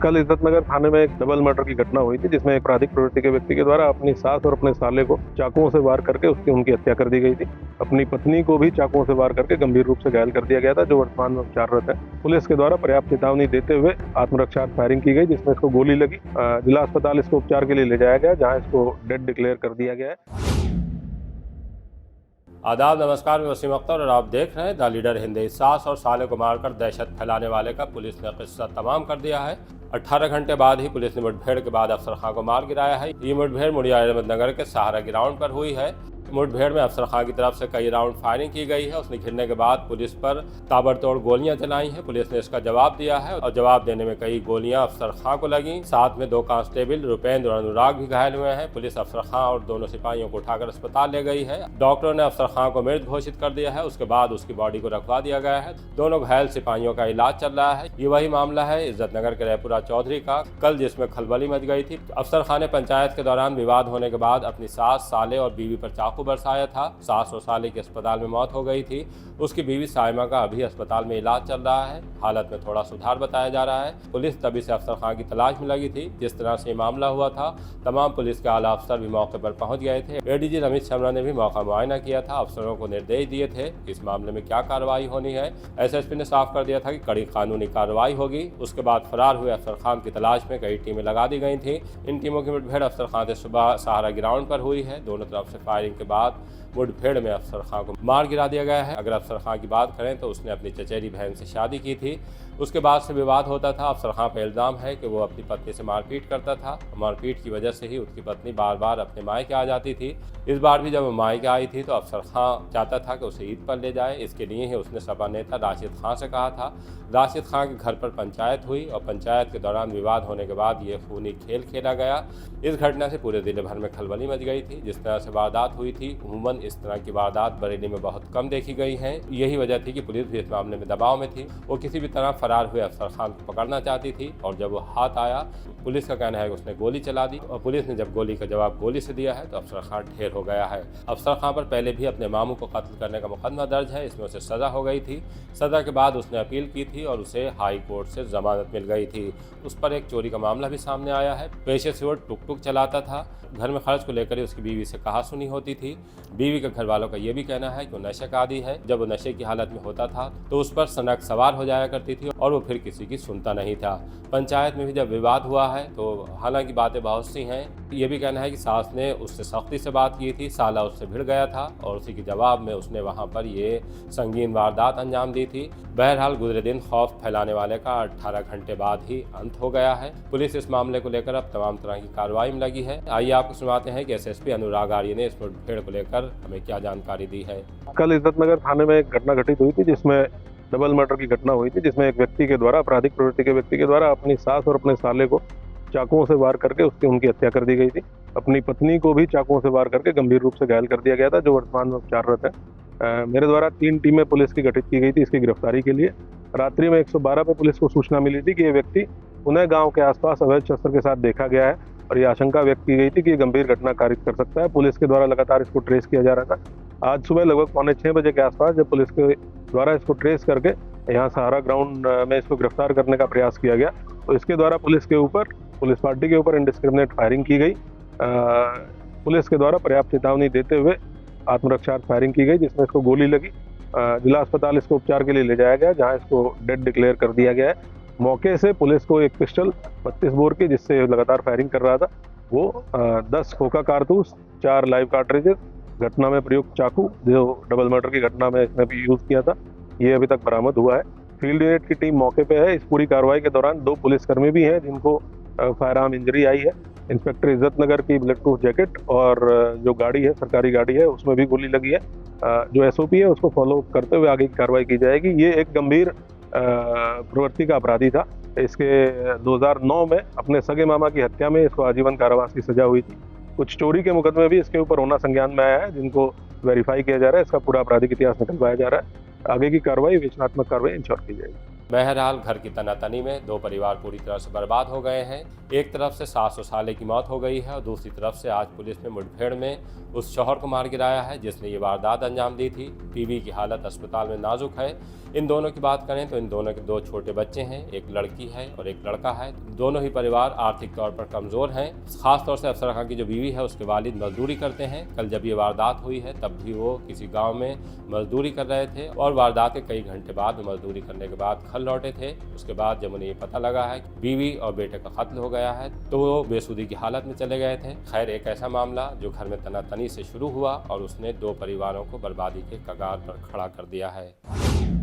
कल इज्जतनगर थाने में एक डबल मर्डर की घटना हुई थी, जिसमें एक आपराधिक प्रवृत्ति के व्यक्ति के द्वारा अपनी सास और अपने साले को चाकुओं से वार करके उनकी हत्या कर दी गई थी। अपनी पत्नी को भी चाकुओं से वार करके गंभीर रूप से घायल कर दिया गया था, जो वर्तमान में उपचाररत है। पुलिस के द्वारा पर्याप्त चेतावनी देते हुए आत्मरक्षा फायरिंग की गई, जिसमें इसको गोली लगी। जिला अस्पताल इसको उपचार के लिए ले जाया गया, जहाँ इसको डेड डिक्लेयर कर दिया गया है। आदाब, नमस्कार, मैं वसीम अख्तर और आप देख रहे हैं द लीडर हिंदी। सास और साले को मारकर दहशत फैलाने वाले का पुलिस ने किस्सा तमाम कर दिया है। 18 घंटे बाद ही पुलिस ने मुठभेड़ के बाद अफसर खां को मार गिराया है। ये मुठभेड़ मुड़िया अहमदनगर के सहारा ग्राउंड पर हुई है। मुठभेड़ में अफसर खां की तरफ से कई राउंड फायरिंग की गई है। उसने घिरने के बाद पुलिस पर ताबड़तोड़ गोलियां चलाई हैं। पुलिस ने इसका जवाब दिया है और जवाब देने में कई गोलियां अफसर खां को लगी। साथ में 2 कांस्टेबल रुपेंद्र और अनुराग भी घायल हुए हैं। पुलिस अफसर खां और दोनों सिपाहियों को उठाकर अस्पताल ले गई है। डॉक्टरों ने अफसर खां को मृत घोषित कर दिया है। उसके बाद उसकी बॉडी को रखवा दिया गया है। दोनों घायल सिपाहियों का इलाज चल रहा है। ये वही मामला है इज्जतनगर के रैपुरा चौधरी का, कल जिसमें खलबली मच गई थी। अफसर खां ने पंचायत के दौरान विवाद होने के बाद अपनी सास, साले और बीवी पर चाकू बरसाया था। सास और साले की अस्पताल में मौत हो गई थी। उसकी बीवी साइमा का अभी अस्पताल में इलाज चल रहा है। हालत में थोड़ा सुधार बताया जा रहा है। पुलिस तभी से अफसर खां की तलाश में लगी थी। जिस तरह से मामला हुआ था, तमाम पुलिस के आला अफसर भी मौके पर पहुंच गए थे। एडीजी रमेश शर्मा ने भी मौका मुआयना किया था। अफसरों को निर्देश दिए थे कि इस मामले में क्या कार्रवाई होनी है। एसएसपी ने साफ कर दिया था कि कड़ी कानूनी कार्रवाई होगी। उसके बाद फरार हुए अफसर खां की तलाश में कई टीमें लगा दी गई थी। इन टीमों की मुठभेड़ अफसर खां से सुबह सहारा ग्राउंड पर हुई है। दोनों तरफ से फायरिंग के बाद मुठभेड़ में अफसर खां को मार गिरा दिया गया है। अगर अफसर खां की बात करें तो उसने अपनी चचेरी बहन से शादी की थी। उसके बाद से विवाद होता था। अफसर खां पर इल्ज़ाम है कि वो अपनी पत्नी से मारपीट करता था। मारपीट की वजह से ही उसकी पत्नी बार बार अपने मायके आ जाती थी। इस बार भी जब वो मायके आई थी तो अफसर खां चाहता था कि उसे ईद पर ले जाए। इसके लिए ही उसने सपा नेता राशिद खां से कहा था। राशिद खां के घर पर पंचायत हुई और पंचायत के दौरान विवाद होने के बाद ये खूनी खेल खेला गया। इस घटना से पूरे जिले भर में खलबली मच गई थी। जिस तरह से वारदात हुई थी, अमूमन इस तरह की वारदात बरेली में बहुत कम देखी गई हैं। यही वजह थी कि पुलिस भी इस मामले में दबाव में थी। वो किसी भी तरह फरार हुए अफसर खान को पकड़ना चाहती थी और जब वो हाथ आया, पुलिस का कहना है कि उसने गोली चला दी और पुलिस ने जब गोली का जवाब गोली से दिया है तो अफसर खान ढेर हो गया है। अफसर खान पर पहले भी अपने मामू को कत्ल करने का मुकदमा दर्ज है। इसमें उसे सजा हो गई थी। सजा के बाद उसने अपील की थी और उसे हाई कोर्ट से जमानत मिल गई थी। उस पर एक चोरी का मामला भी सामने आया है। पेशे से वो टुक चलाता था। घर में खर्च को लेकर ही उसकी बीवी से कहा सुनी होती थी। बीवी के घर वालों का ये भी कहना है कि वो नशे का आदी है। जब वो नशे की हालत में होता था तो उस पर सनक सवार हो जाया करती थी और वो फिर किसी की सुनता नहीं था। पंचायत में भी जब विवाद हुआ है तो हालांकि बातें बहुत सी हैं। ये भी कहना है कि सास ने उससे सख्ती से बात की थी, साला उससे भिड़ गया था और उसी के जवाब में उसने वहाँ पर ये संगीन वारदात अंजाम दी थी। बहरहाल गुजरे दिन खौफ फैलाने वाले का 18 घंटे बाद ही अंत हो गया है। पुलिस इस मामले को लेकर अब तमाम तरह की कार्रवाई में लगी है। आइए आपको सुनाते हैं कि एसएसपी अनुराग आर्य ने इस मुठभेड़ को लेकर हमें क्या जानकारी दी है। कल इज्जतनगर थाने में एक घटना घटित हुई थी, जिसमें डबल मर्डर की घटना हुई थी, जिसमें एक व्यक्ति के द्वारा आपराधिक प्रवृत्ति के व्यक्ति के द्वारा अपनी सास और अपने साले को चाकुओं से वार करके उनकी हत्या कर दी गई थी। अपनी पत्नी को भी चाकुओं से वार करके गंभीर रूप से घायल कर दिया गया था, जो वर्तमान में उपचाररत है। मेरे द्वारा 3 टीमें पुलिस की गठित की गई थी इसकी गिरफ्तारी के लिए। रात्रि में 112 पे पुलिस को सूचना मिली थी कि ये व्यक्ति पुणे गांव के आसपास अवैध शस्त्र के साथ देखा गया है और ये आशंका व्यक्त की गई थी कि ये गंभीर घटना कारित कर सकता है। पुलिस के द्वारा लगातार इसको ट्रेस किया जा रहा था। आज सुबह लगभग 5:45 बजे के आसपास जब पुलिस के द्वारा इसको ट्रेस करके यहाँ सहारा ग्राउंड में इसको गिरफ्तार करने का प्रयास किया गया, तो इसके द्वारा पुलिस पार्टी के ऊपर इंडिस्क्रिमिनेट फायरिंग की गई। पुलिस के द्वारा पर्याप्त चेतावनी देते हुए आत्मरक्षा फायरिंग की गई, जिसमें इसको गोली लगी। जिला अस्पताल इसको उपचार के लिए ले जाया गया, जहाँ इसको डेड डिक्लेयर कर दिया गया है। मौके से पुलिस को एक पिस्टल 32 बोर की, जिससे लगातार फायरिंग कर रहा था, वो 10 खोखा कारतूस, 4 लाइव कार्ट्रिजेस, घटना में प्रयुक्त चाकू जो डबल मर्डर की घटना में इसने भी यूज़ किया था, ये अभी तक बरामद हुआ है। फील्ड यूनिट की टीम मौके पे है। इस पूरी कार्रवाई के दौरान 2 पुलिसकर्मी भी हैं जिनको फायर आर्म इंजरी आई है। इंस्पेक्टर इज्जतनगर की बुलेट प्रूफ जैकेट और जो गाड़ी है, सरकारी गाड़ी है, उसमें भी गोली लगी है। जो एसओपी है उसको फॉलो करते हुए आगे की कार्रवाई की जाएगी। ये एक गंभीर प्रवृत्ति का अपराधी था। इसके 2009 में अपने सगे मामा की हत्या में इसको आजीवन कारावास की सजा हुई थी। कुछ चोरी के मुकदमे भी इसके ऊपर होना संज्ञान में आया है, जिनको वेरीफाई किया जा रहा है। इसका पूरा आपराधिक इतिहास निकलवाया जा रहा है। आगे की कार्रवाई, विवेचनात्मक कार्रवाई इंश्योर की जाएगी। बहरहाल घर की तनातनी में दो परिवार पूरी तरह से बर्बाद हो गए हैं। एक तरफ से सास और साले की मौत हो गई है और दूसरी तरफ से आज पुलिस ने मुठभेड़ में उस शौहर को मार गिराया है जिसने ये वारदात अंजाम दी थी। बीवी की हालत अस्पताल में नाजुक है। इन दोनों की बात करें तो इन दोनों के दो छोटे बच्चे हैं, एक लड़की है और एक लड़का है। दोनों ही परिवार आर्थिक तौर पर कमज़ोर हैं। खासतौर से अफसर खां की जो बीवी है उसके वालिद मजदूरी करते हैं। कल जब ये वारदात हुई है तब भी वो किसी गांव में मजदूरी कर रहे थे और वारदात के कई घंटे बाद मजदूरी करने के बाद घर लौटे थे। उसके बाद जब उन्हें ये पता लगा है कि बीवी और बेटे का कत्ल हो गया है तो वो बेसुधी की हालत में चले गए थे। खैर, एक ऐसा मामला जो घर में तनातनी से शुरू हुआ और उसने दो परिवारों को बर्बादी के कगार पर खड़ा कर दिया है।